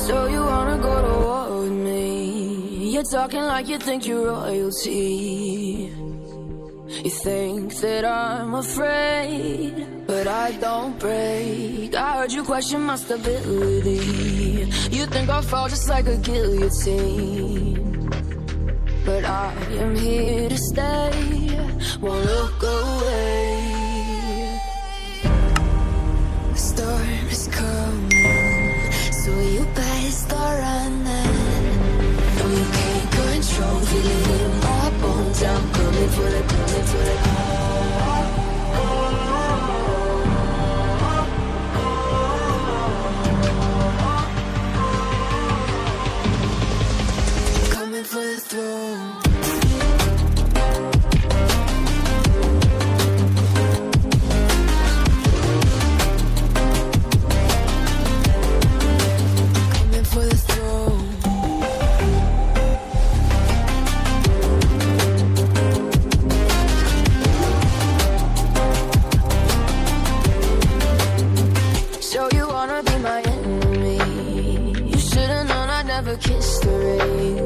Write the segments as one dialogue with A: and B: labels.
A: So you wanna go to war with me? You're talking like you think you're royalty. You think that I'm afraid, but I don't break. I heard you question my stability. You think I'll fall just like a guillotine, but I am here to stay, won't look away. The storm is coming, so you better start running. No, you can't control, feel it in my bones. I'm coming for the, coming for the. Coming for the throne. Kiss the rain.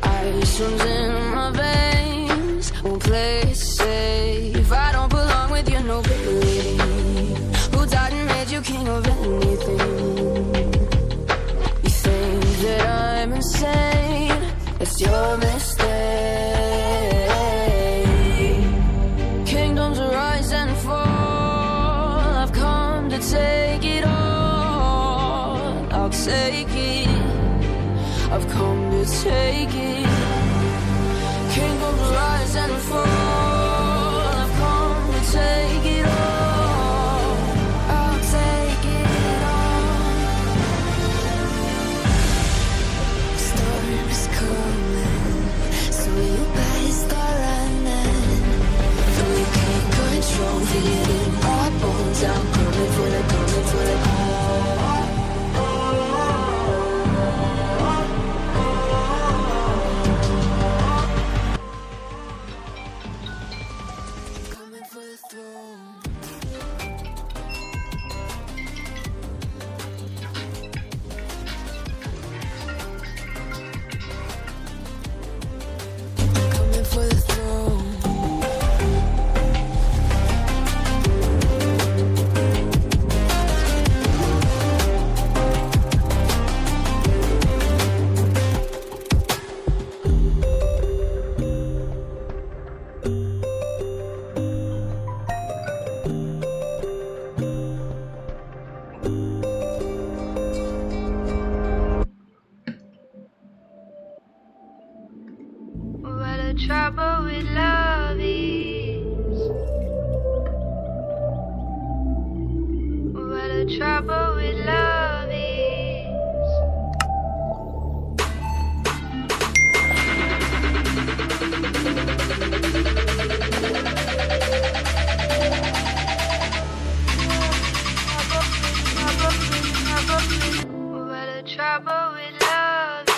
A: Ice runs in my veins, won't play it safe. I don't belong with your nobility. Who died and made you king of anything? You think that I'm insane? It's your mistake. Kingdoms rise and fall, I've come to take it all. I'll take it, I've come to take it. Kingdoms rise and fall, I've come to take it all. I'll take it all. Storm is coming, so you better start running. Though you can't control, feel it in my bones. I'm coming for the, coming for the.
B: Trouble with love is, what a trouble with love is. What a trouble with love is.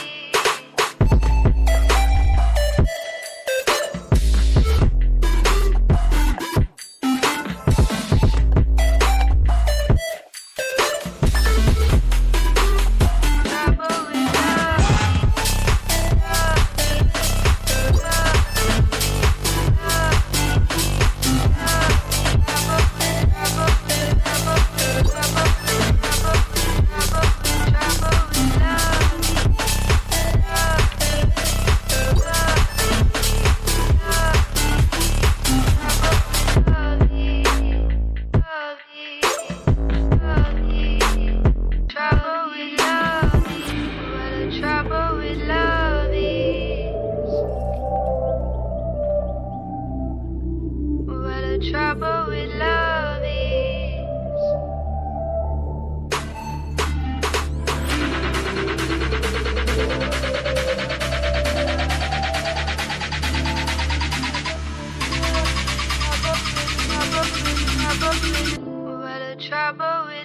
B: Trouble with love is. What a trouble with